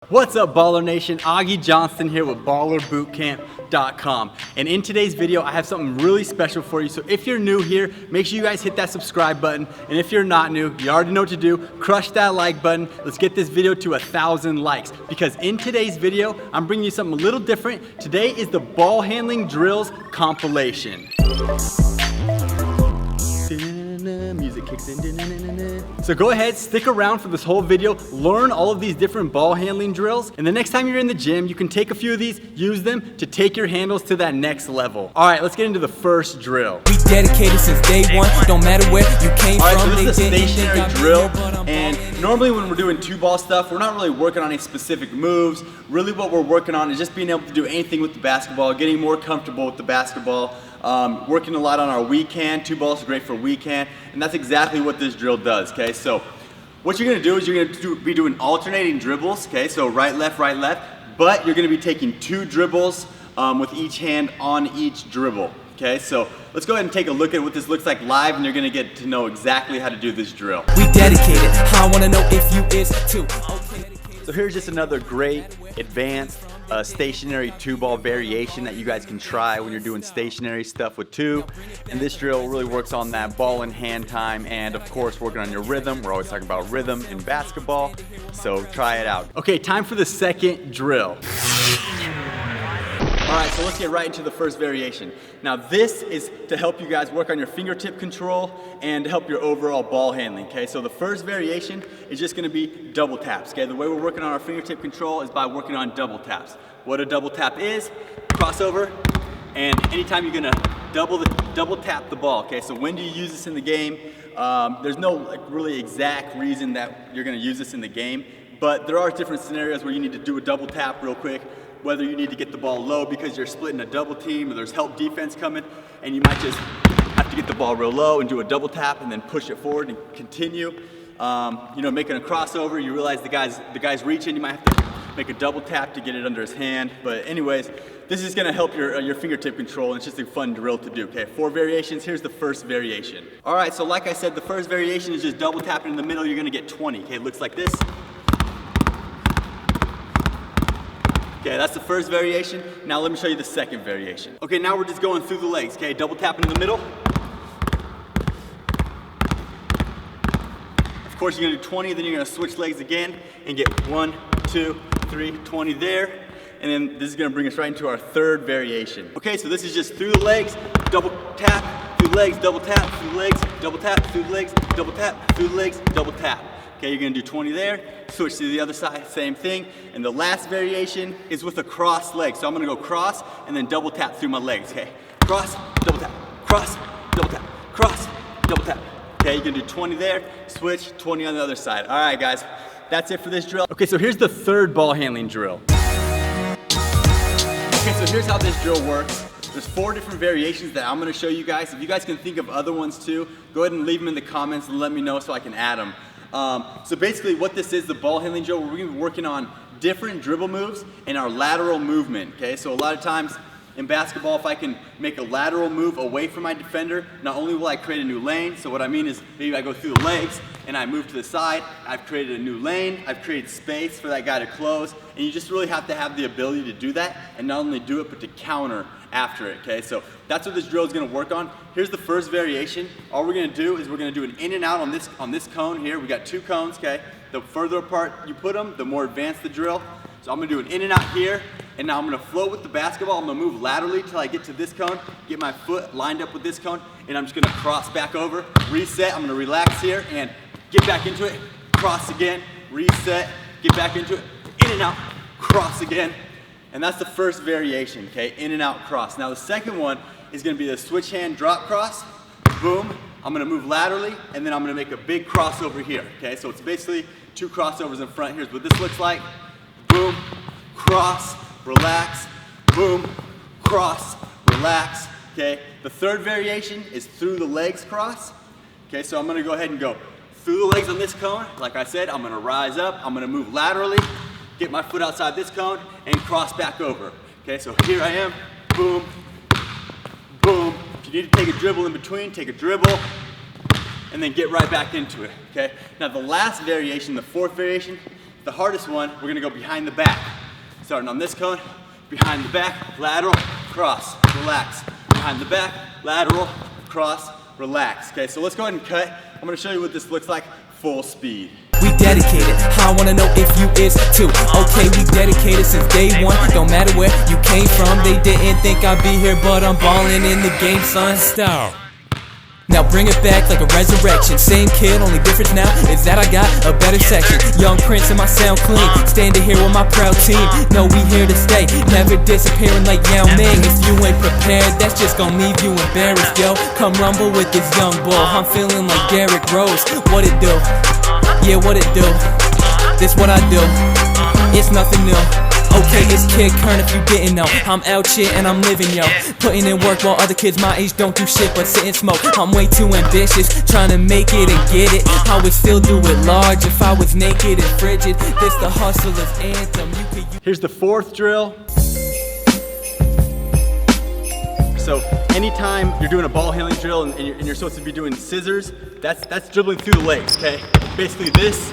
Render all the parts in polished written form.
What's up, Baller Nation? Augie Johnston here with BallerBootCamp.com. And in today's video, I have something really special for you. So if you're new here, make sure you guys hit that subscribe button. And if you're not new, you already know what to do. Crush that like button. Let's get this video to 1,000 likes. Because in today's video, I'm bringing you something a little different. Today is the ball handling drills compilation. Music kicks in. So go ahead, stick around for this whole video, learn all of these different ball handling drills, and the next time you're in the gym, you can take a few of these, use them to take your handles to that next level. All right, let's get into the first drill. We dedicated since day one, don't matter where you came from. So this is a stationary drill, and normally when we're doing two ball stuff, we're not really working on any specific moves. Really what we're working on is just being able to do anything with the basketball, getting more comfortable with the basketball. Working a lot on our weak hand. Two balls are great for weak hand, and that's exactly what this drill does, okay? So what you're gonna do is you're gonna be doing alternating dribbles, okay? So right, left, but you're gonna be taking two dribbles with each hand on each dribble, okay? So let's go ahead and take a look at what this looks like live, and you're gonna get to know exactly how to do this drill. We dedicated, I wanna know if you is too. So here's just another great advanced stationary two ball variation that you guys can try when you're doing stationary stuff with two. And this drill really works on that ball and hand time, and of course working on your rhythm. We're always talking about rhythm in basketball, so try it out. Okay, time for the second drill. All right, so let's get right into the first variation. Now this is to help you guys work on your fingertip control and to help your overall ball handling, okay? So the first variation is just gonna be double taps, okay? The way we're working on our fingertip control is by working on double taps. What a double tap is, crossover, and anytime you're gonna double tap the ball, okay? So when do you use this in the game? There's no really exact reason that you're gonna use this in the game, but there are different scenarios where you need to do a double tap real quick. Whether you need to get the ball low because you're splitting a double team or there's help defense coming, and you might just have to get the ball real low and do a double tap and then push it forward and continue. Making a crossover, you realize the guy's reaching, you might have to make a double tap to get it under his hand. But anyways, this is gonna help your fingertip control, and it's just a fun drill to do, okay? 4 variations, here's the first variation. All right, so like I said, the first variation is just double tapping in the middle. You're gonna get 20, okay? It looks like this. Okay, that's the first variation. Now let me show you the second variation. Okay, now we're just going through the legs, okay? Double tapping in the middle. Of course, you're gonna do 20, then you're gonna switch legs again and get 1, 2, 3, 20 there. And then this is gonna bring us right into our third variation. Okay, so this is just through the legs, double tap, through the legs, double tap, through the legs, double tap, through the legs, double tap, through the legs, double tap. Okay, you're gonna do 20 there, switch to the other side, same thing. And the last variation is with a cross leg. So I'm gonna go cross and then double tap through my legs, okay? Cross, double tap, cross, double tap, cross, double tap. Okay, you can do 20 there, switch, 20 on the other side. All right, guys, that's it for this drill. Okay, so here's the third ball handling drill. Okay, so here's how this drill works. There's 4 different variations that I'm gonna show you guys. If you guys can think of other ones too, go ahead and leave them in the comments and let me know so I can add them. So basically what this is, the ball handling drill, we're gonna be working on different dribble moves and our lateral movement, okay? So a lot of times in basketball, if I can make a lateral move away from my defender, not only will I create a new lane, so what I mean is maybe I go through the legs and I move to the side, I've created a new lane, I've created space for that guy to close, and you just really have to have the ability to do that, and not only do it, but to counter after it, okay? So that's what this drill is gonna work on. Here's the first variation. All we're gonna do is we're gonna do an in and out on this cone here. We got 2 cones, okay? The further apart you put them, the more advanced the drill. So I'm gonna do an in and out here, and now I'm gonna float with the basketball. I'm gonna move laterally till I get to this cone, get my foot lined up with this cone, and I'm just gonna cross back over, reset. I'm gonna relax here and get back into it, cross again, reset, get back into it, in and out, cross again. And that's the first variation, okay? In and out cross. Now the second one is gonna be the switch hand drop cross. Boom, I'm gonna move laterally, and then I'm gonna make a big crossover here, okay? So it's basically 2 crossovers in front. Here's what this looks like. Boom, cross, relax, boom, cross, relax, okay? The third variation is through the legs cross. Okay, so I'm gonna go ahead and go through the legs on this cone. Like I said, I'm gonna rise up, I'm gonna move laterally, get my foot outside this cone, and cross back over. Okay, so here I am, boom, boom. If you need to take a dribble in between, take a dribble, and then get right back into it, okay? Now the last variation, the fourth variation, The hardest one, we're gonna go behind the back. Starting on this cone, behind the back, lateral, cross, relax. Behind the back, lateral, cross, relax. Okay, so let's go ahead and cut. I'm gonna show you what this looks like full speed. We dedicated, I wanna know if you is too. Okay, we dedicated since day one. Don't matter where you came from. They didn't think I'd be here, but I'm balling in the game, son. Style. Now bring it back like a resurrection. Same kid, only difference now is that I got a better section. Young Prince and my sound clean, standing here with my proud team. No, we here to stay, never disappearing like Yao Ming. If you ain't prepared, that's just gonna leave you embarrassed, yo. Come rumble with this young bull, I'm feeling like Derrick Rose. What it do? Yeah, what it do? This what I do, it's nothing new. Okay, it's Kid Kern if you didn't know. I'm out here and I'm living, yo. Putting in work while other kids my age don't do shit but sit and smoke. I'm way too ambitious, trying to make it and get it. How it feel do it large if I was naked and frigid. This the hustler's anthem. Here's the fourth drill. So anytime you're doing a ball handling drill and you're supposed to be doing scissors, that's dribbling through the legs, okay? Basically this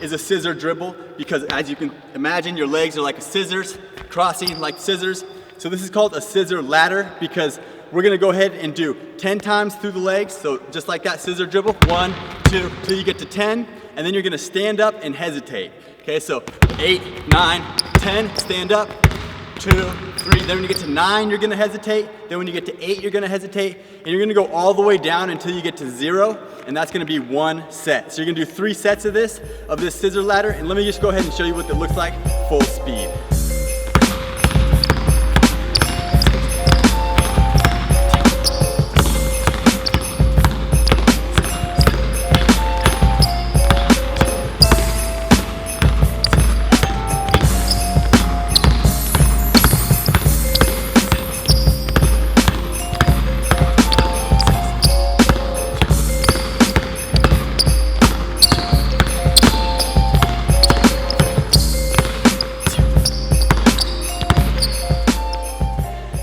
is a scissor dribble because as you can imagine, your legs are like a scissors, crossing like scissors. So this is called a scissor ladder because we're gonna go ahead and do 10 times through the legs. So just like that scissor dribble, 1, 2, till you get to 10, and then you're gonna stand up and hesitate. Okay, so 8, 9, 10, stand up, 2, 3, then when you get to 9, you're gonna hesitate, then when you get to 8, you're gonna hesitate, and you're gonna go all the way down until you get to 0, and that's gonna be 1 set. So you're gonna do 3 sets of this scissor ladder, and let me just go ahead and show you what it looks like full speed.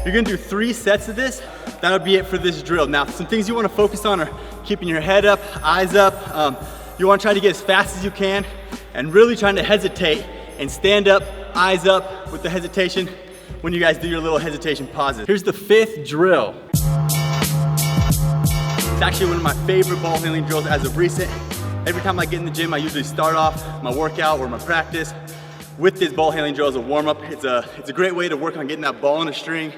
You're gonna do 3 sets of this. That'll be it for this drill. Now, some things you wanna focus on are keeping your head up, eyes up. You wanna try to get as fast as you can and really trying to hesitate and stand up, eyes up with the hesitation when you guys do your little hesitation pauses. Here's the 5th drill. It's actually one of my favorite ball handling drills as of recent. Every time I get in the gym, I usually start off my workout or my practice with this ball handling drill as a warm-up. It's a great way to work on getting that ball in a string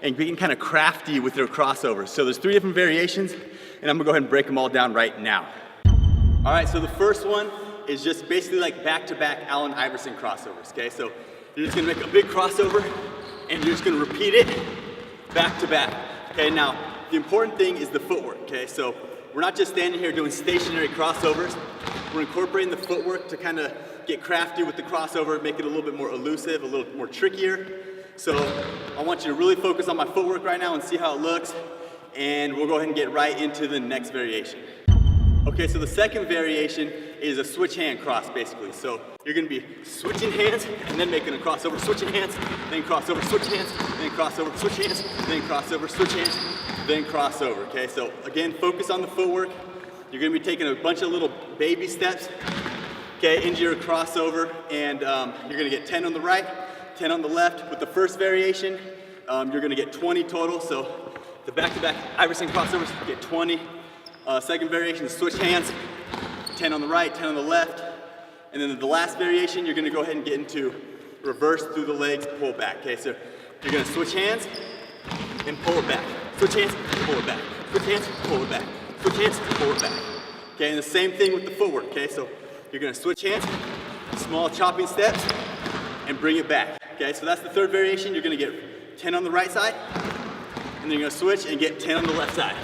and being kind of crafty with your crossovers. So there's 3 different variations, and I'm gonna go ahead and break them all down right now. All right, so the first one is just basically like back-to-back Allen Iverson crossovers, okay? So you're just gonna make a big crossover, and you're just gonna repeat it back-to-back, okay? Now, the important thing is the footwork, okay? So we're not just standing here doing stationary crossovers, we're incorporating the footwork to kind of get crafty with the crossover, make it a little bit more elusive, a little more trickier. So I want you to really focus on my footwork right now and see how it looks, and we'll go ahead and get right into the next variation. Okay, so the second variation is a switch hand cross, basically. So you're gonna be switching hands and then making a crossover, switching hands, then crossover, switch hands, then crossover, switch hands, then crossover, switch hands, then crossover, okay? So again, focus on the footwork. You're gonna be taking a bunch of little baby steps, okay, into your crossover, and you're gonna get 10 on the right, 10 on the left. With the first variation, you're gonna get 20 total. So the back-to-back Iverson crossovers, get 20. Second variation is switch hands, 10 on the right, 10 on the left. And then the last variation, you're gonna go ahead and get into reverse through the legs, pull back, okay? So you're gonna switch hands and pull it back. Switch hands, pull it back. Switch hands, pull it back. Switch hands, pull it back. Okay, and the same thing with the footwork, okay? So you're gonna switch hands, small chopping steps, and bring it back. Okay, so that's the third variation. You're gonna get 10 on the right side, and then you're gonna switch and get 10 on the left side.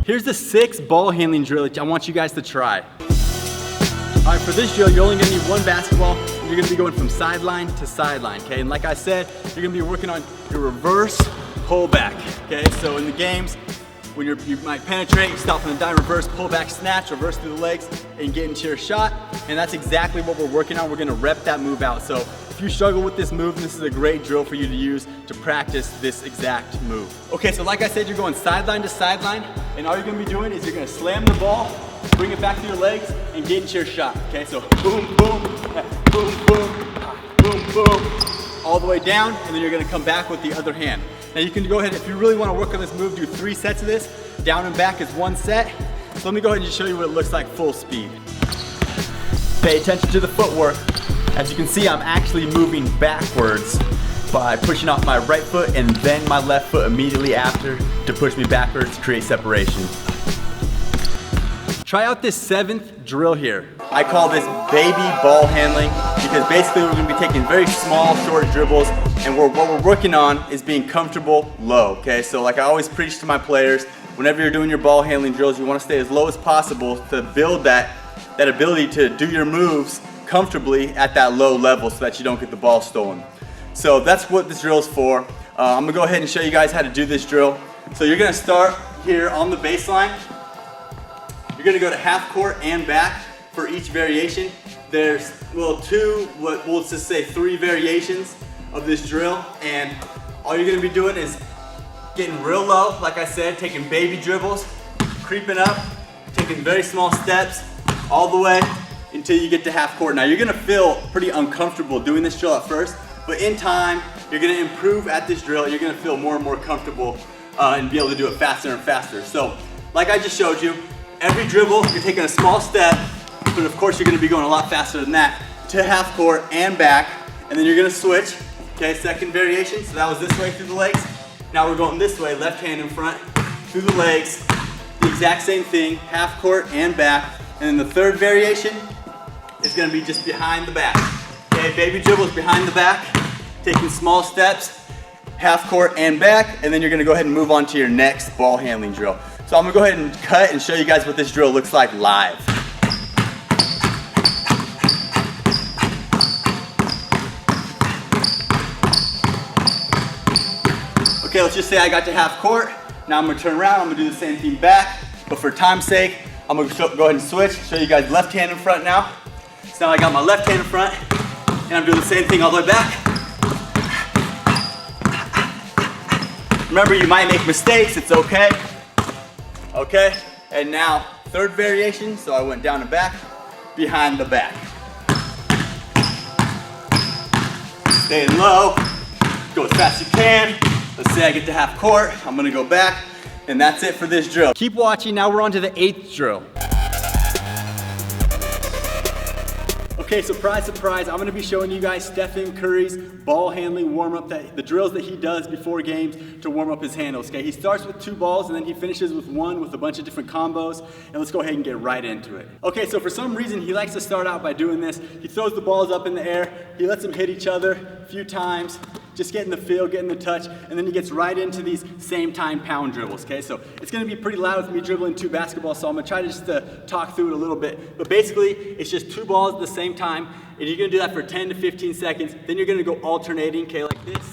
Here's the 6th ball handling drill that I want you guys to try. All right, for this drill, you're only gonna need 1 basketball. You're gonna be going from sideline to sideline, okay? And like I said, you're gonna be working on your reverse pull back, okay? So in the games, when you might penetrate, stop on a dime, reverse, pull back, snatch, reverse through the legs, and get into your shot. And that's exactly what we're working on. We're gonna rep that move out. So if you struggle with this move, this is a great drill for you to use to practice this exact move. Okay, so like I said, you're going sideline to sideline, and all you're gonna be doing is you're gonna slam the ball bring it back to your legs, and get into your shot, okay? So boom, boom, boom, boom, boom, boom, all the way down, and then you're gonna come back with the other hand. Now you can go ahead, if you really wanna work on this move, do 3 sets of this. Down and back is 1 set. So let me go ahead and just show you what it looks like full speed. Pay attention to the footwork. As you can see, I'm actually moving backwards by pushing off my right foot and then my left foot immediately after to push me backwards, create separation. Try out this 7th drill here. I call this baby ball handling because basically we're gonna be taking very small, short dribbles, and what we're working on is being comfortable low, okay? So like I always preach to my players, whenever you're doing your ball handling drills, you wanna stay as low as possible to build that ability to do your moves comfortably at that low level so that you don't get the ball stolen. So that's what this drill is for. I'm gonna go ahead and show you guys how to do this drill. So you're gonna start here on the baseline. You're gonna go to half court and back for each variation. There's, well, we'll just say 3 variations of this drill, and all you're gonna be doing is getting real low, like I said, taking baby dribbles, creeping up, taking very small steps, all the way until you get to half court. Now you're gonna feel pretty uncomfortable doing this drill at first, but in time, you're gonna improve at this drill. You're gonna feel more and more comfortable and be able to do it faster and faster. So, like I just showed you, every dribble, you're taking a small step, but of course you're gonna be going a lot faster than that, to half court and back, and then you're gonna switch, okay, second variation. So that was this way through the legs. Now we're going this way, left hand in front, through the legs, the exact same thing, half court and back. And then the third variation is gonna be just behind the back. Okay, baby dribbles behind the back, taking small steps, half court and back, and then you're gonna go ahead and move on to your next ball handling drill. So I'm gonna go ahead and cut and show you guys what this drill looks like live. Okay, let's just say I got to half court. Now I'm gonna turn around, I'm gonna do the same thing back, but for time's sake, I'm gonna go ahead and switch, show you guys left hand in front now. So now I got my left hand in front, and I'm doing the same thing all the way back. Remember, you might make mistakes, it's okay. Okay, and now third variation, so I went down and back, behind the back. Staying low, go as fast as you can. Let's say I get to half court, I'm gonna go back, and that's it for this drill. Keep watching, now we're on to the 8th drill. Okay, surprise, surprise, I'm gonna be showing you guys Stephen Curry's ball handling warm-up, the drills that he does before games to warm up his handles, okay? He starts with 2 balls and then he finishes with 1 with a bunch of different combos, and let's go ahead and get right into it. Okay, so for some reason, he likes to start out by doing this. He throws the balls up in the air, he lets them hit each other a few times, just getting the feel, getting the touch, and then he gets right into these same time pound dribbles, okay? So it's gonna be pretty loud with me dribbling 2 basketballs, so I'm gonna try to just talk through it a little bit. But basically, it's just 2 balls at the same time, and you're gonna do that for 10 to 15 seconds. Then you're gonna go alternating, okay, like this.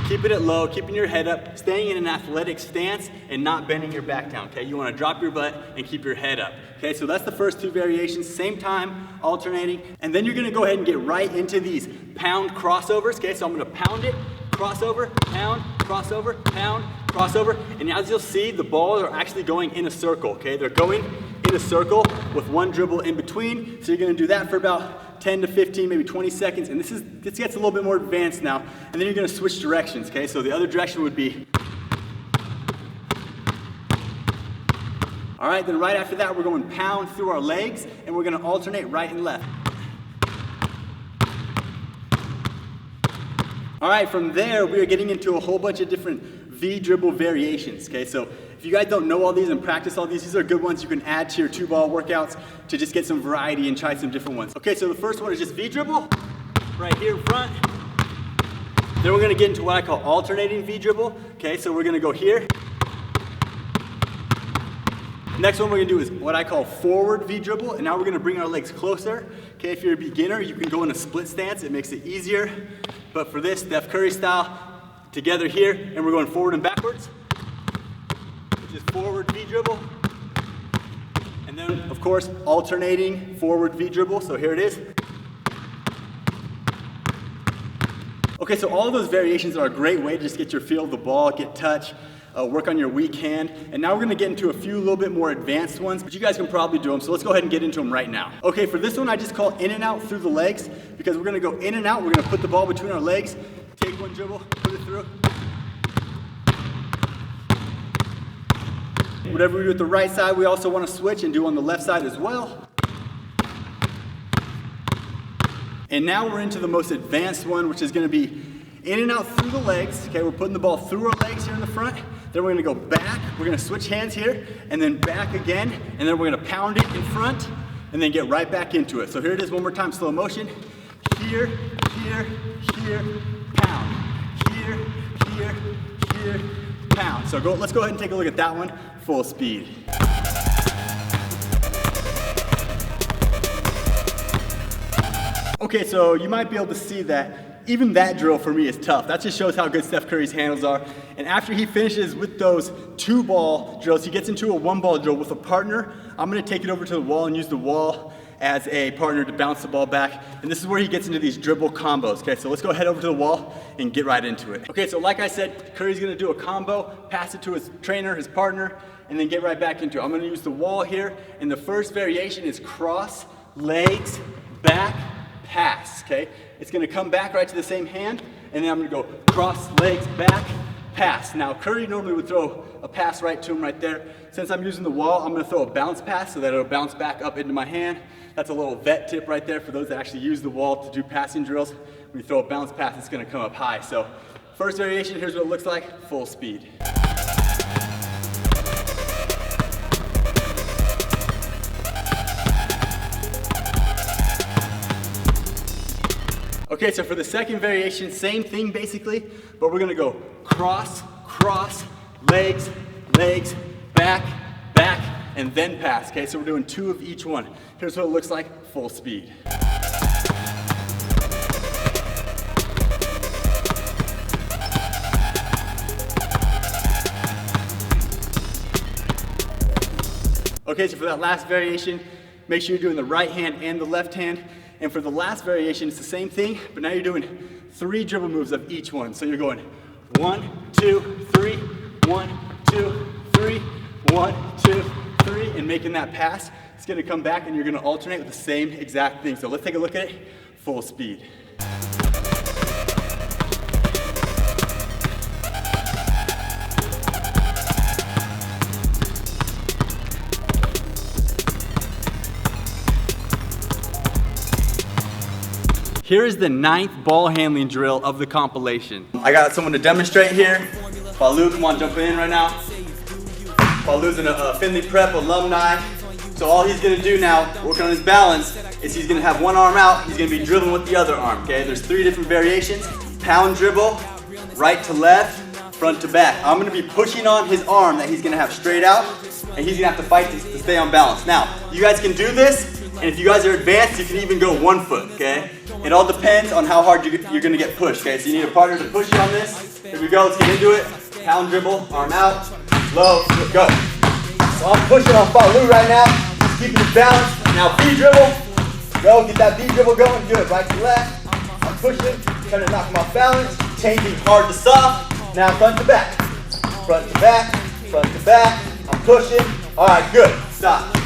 Keeping it low, keeping your head up, staying in an athletic stance and not bending your back down, okay? You wanna drop your butt and keep your head up, okay? So that's the first 2 variations, same time, alternating. And then you're gonna go ahead and get right into these pound crossovers, okay? So I'm gonna pound it, crossover, pound, crossover, pound, crossover. And as you'll see, the balls are actually going in a circle, okay? They're going in a circle with 1 dribble in between. So you're gonna do that for about 10 to 15, maybe 20 seconds, and this gets a little bit more advanced now. And then you're gonna switch directions, okay? So the other direction would be, all right, then right after that, we're going pound through our legs, and we're gonna alternate right and left. All right, from there, we are getting into a whole bunch of different V dribble variations, okay? So if you guys don't know all these and practice all these are good ones you can add to your 2-ball workouts to just get some variety and try some different ones. Okay, so the first one is just V dribble, right here in front. Then we're gonna get into what I call alternating V dribble. Okay, so we're gonna go here. Next one we're gonna do is what I call forward V dribble, and now we're gonna bring our legs closer. Okay, if you're a beginner, you can go in a split stance, it makes it easier. But for this, Steph Curry style, together here, and we're going forward and backwards, which is forward V dribble. And then, of course, alternating forward V dribble, so here it is. Okay, so all of those variations are a great way to just get your feel of the ball, get touch. work on your weak hand. And now we're gonna get into a few little bit more advanced ones, but you guys can probably do them. So let's go ahead and get into them right now. Okay, for this one, I just call in and out through the legs because we're gonna go in and out. We're gonna put the ball between our legs, take one dribble, put it through. Whatever we do with the right side, we also wanna switch and do on the left side as well. And now we're into the most advanced one, which is gonna be in and out through the legs. Okay, we're putting the ball through our legs here in the front. Then we're gonna go back. We're gonna switch hands here, and then back again. And then we're gonna pound it in front, and then get right back into it. So here it is one more time, slow motion. Here, here, here, pound. Here, here, here, pound. So let's go ahead and take a look at that one, full speed. Okay, so you might be able to see that even that drill for me is tough. That just shows how good Steph Curry's handles are. And after he finishes with those 2-ball drills, he gets into a 1-ball drill with a partner. I'm gonna take it over to the wall and use the wall as a partner to bounce the ball back. And this is where he gets into these dribble combos. Okay, so let's go head over to the wall and get right into it. Okay, so like I said, Curry's gonna do a combo, pass it to his trainer, his partner, and then get right back into it. I'm gonna use the wall here, and the first variation is cross, legs, back, pass, okay? It's gonna come back right to the same hand, and then I'm gonna go cross, legs, back, pass. Now, Curry normally would throw a pass right to him right there. Since I'm using the wall, I'm gonna throw a bounce pass so that it'll bounce back up into my hand. That's a little vet tip right there for those that actually use the wall to do passing drills. When you throw a bounce pass, it's gonna come up high. So, first variation, here's what it looks like, full speed. Okay, so for the second variation, same thing basically, but we're gonna go cross, cross, legs, legs, back, back, and then pass, okay? So we're doing 2 of each one. Here's what it looks like, full speed. Okay, so for that last variation, make sure you're doing the right hand and the left hand. And for the last variation, it's the same thing, but now you're doing 3 dribble moves of each one. So you're going 1, 2, 3, 1, 2, 3, 1, 2, 3, and making that pass. It's gonna come back and you're gonna alternate with the same exact thing. So let's take a look at it, full speed. Here is the 9th ball handling drill of the compilation. I got someone to demonstrate here. Falu, come on, jump in right now. Falu's a Finley Prep alumni. So all he's gonna do now, working on his balance, is he's gonna have one arm out, he's gonna be dribbling with the other arm, okay? There's 3 different variations. Pound dribble, right to left, front to back. I'm gonna be pushing on his arm that he's gonna have straight out, and he's gonna have to fight to stay on balance. Now, you guys can do this, and if you guys are advanced, you can even go 1 foot, okay? It all depends on how hard you're gonna get pushed, okay? So you need a partner to push you on this. Here we go, let's get into it. Pound dribble, arm out, low, go. So I'm pushing on Falu right now, just keeping it balanced. Now V dribble, go, get that V dribble going, good, right to left. I'm pushing, trying to knock him off balance, changing hard to soft. Now front to back, front to back, front to back. I'm pushing, all right, good, stop.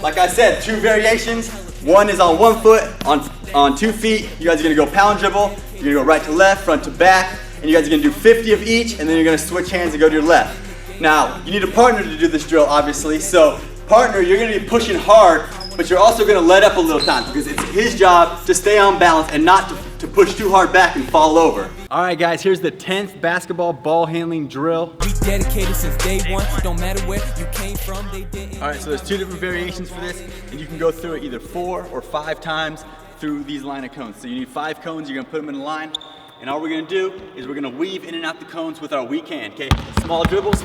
Like I said, 2 variations. One is on 1 foot, on 2 feet. You guys are gonna go pound dribble. You're gonna go right to left, front to back, and you guys are gonna do 50 of each, and then you're gonna switch hands and go to your left. Now, you need a partner to do this drill, obviously. So, partner, you're gonna be pushing hard, but you're also gonna let up a little time because it's his job to stay on balance and not to push too hard back and fall over. All right, guys, here's the 10th basketball ball handling drill. We dedicated since day one. Don't matter where you came from, they didn't. All right, so there's 2 different variations for this, and you can go through it either 4 or 5 times through these line of cones. So you need 5 cones, you're gonna put them in a line, and all we're gonna do is we're gonna weave in and out the cones with our weak hand, okay? Small dribbles,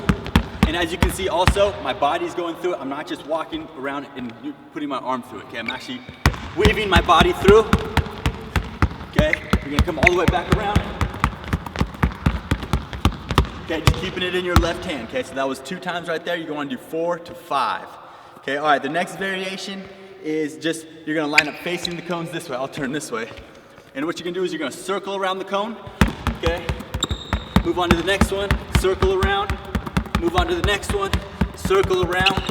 and as you can see also, my body's going through it. I'm not just walking around and putting my arm through it, okay? I'm actually weaving my body through, okay? You're gonna come all the way back around. Okay, just keeping it in your left hand, okay? So that was 2 times right there. You're going to do 4 to 5. Okay, all right, the next variation is just, you're gonna line up facing the cones this way. I'll turn this way. And what you're gonna do is you're gonna circle around the cone, okay? Move on to the next one, circle around, Move on to the next one, circle around.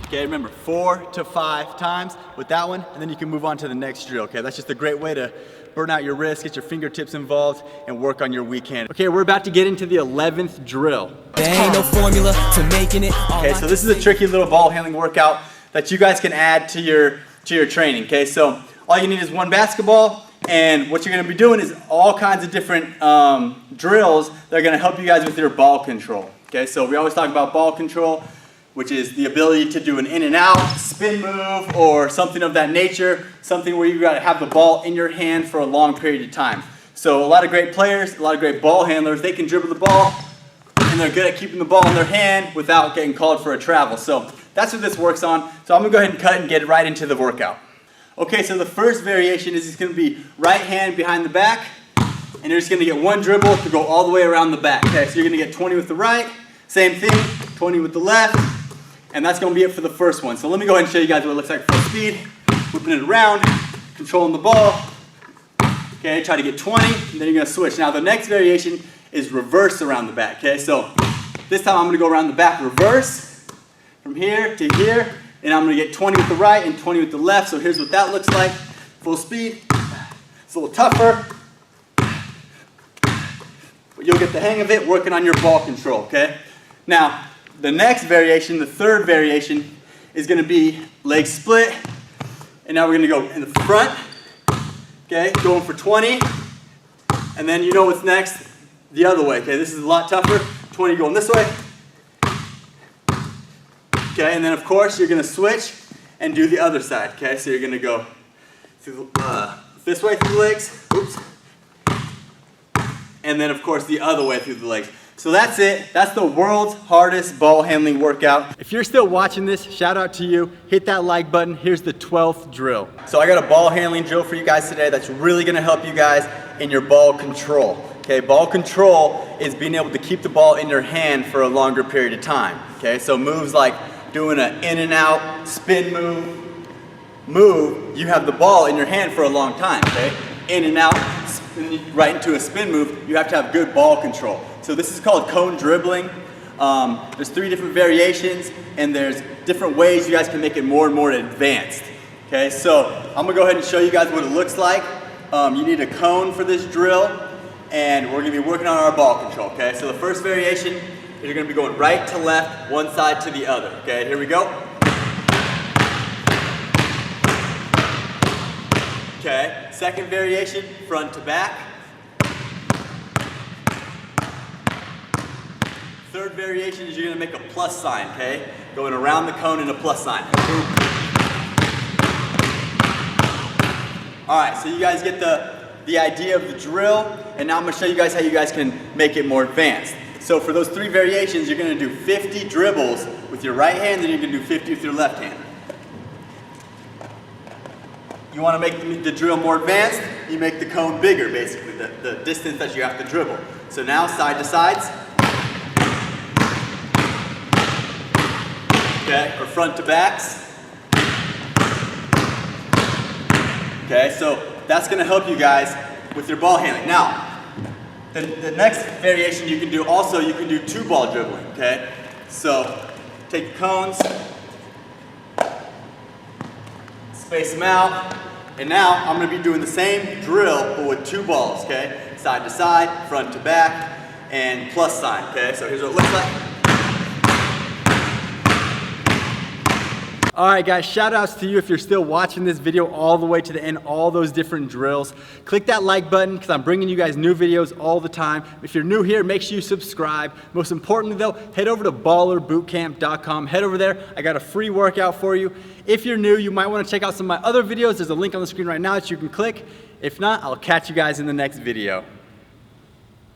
Okay, remember 4 to 5 times with that one, and then you can move on to the next drill, okay? That's just a great way to burn out your wrist, get your fingertips involved, and work on your weak hand. Okay, we're about to get into the 11th drill. There ain't no formula to making it. Okay, so this is a tricky little ball handling workout that you guys can add to your training, okay? So all you need is one basketball, and what you're gonna be doing is all kinds of different drills that are gonna help you guys with your ball control, okay? So we always talk about ball control, which is the ability to do an in and out, spin move, or something of that nature, something where you gotta have the ball in your hand for a long period of time. So a lot of great players, a lot of great ball handlers, they can dribble the ball, and they're good at keeping the ball in their hand without getting called for a travel. So that's what this works on. So I'm gonna go ahead and cut and get right into the workout. Okay, so the first variation is just gonna be right hand behind the back, and you're just gonna get one dribble to go all the way around the back. Okay, so you're gonna get 20 with the right, same thing, 20 with the left, and that's gonna be it for the first one. So let me go ahead and show you guys what it looks like full speed, whipping it around, controlling the ball. Okay, try to get 20, and then you're gonna switch. Now the next variation is reverse around the back, okay? So this time I'm gonna go around the back reverse, from here to here, and I'm gonna get 20 with the right and 20 with the left. So here's what that looks like, full speed. It's a little tougher, but you'll get the hang of it working on your ball control, okay? Now, the next variation, the third variation, is gonna be leg split. And now we're gonna go in the front, okay? Going for 20. And then you know what's next, the other way, okay? This is a lot tougher. 20 going this way. Okay, and then of course you're gonna switch and do the other side, okay? So you're gonna go through this way through the legs, oops. And then of course the other way through the legs. So that's it. That's the world's hardest ball handling workout. If you're still watching this, shout out to you. Hit that like button. Here's the 12th drill. So I got a ball handling drill for you guys today that's really gonna help you guys in your ball control. Okay, ball control is being able to keep the ball in your hand for a longer period of time. Okay, so moves like doing an in and out, spin move, you have the ball in your hand for a long time, okay? In and out, right into a spin move, you have to have good ball control. So this is called cone dribbling. There's 3 different variations, and there's different ways you guys can make it more and more advanced. Okay, so I'm gonna go ahead and show you guys what it looks like. You need a cone for this drill, and we're gonna be working on our ball control, okay? So the first variation is you're gonna be going right to left, one side to the other, okay? Here we go. Okay, second variation, front to back. Third variation is you're gonna make a plus sign, okay? Going around the cone in a plus sign. All right, so you guys get the idea of the drill, and now I'm gonna show you guys how you guys can make it more advanced. So for those 3 variations, you're gonna do 50 dribbles with your right hand, and you're gonna do 50 with your left hand. You wanna make the drill more advanced, you make the cone bigger, basically, the distance that you have to dribble. So now side to sides. Okay, or front to backs. Okay, so that's gonna help you guys with your ball handling. Now, the next variation you can do also, you can do 2 ball dribbling, okay? So, take the cones, space them out, and now I'm gonna be doing the same drill, but with 2 balls, okay? Side to side, front to back, and plus sign, okay? So here's what it looks like. All right guys, shout outs to you if you're still watching this video all the way to the end, all those different drills. Click that like button because I'm bringing you guys new videos all the time. If you're new here, make sure you subscribe. Most importantly though, head over to ballerbootcamp.com. Head over there, I got a free workout for you. If you're new, you might want to check out some of my other videos. There's a link on the screen right now that you can click. If not, I'll catch you guys in the next video.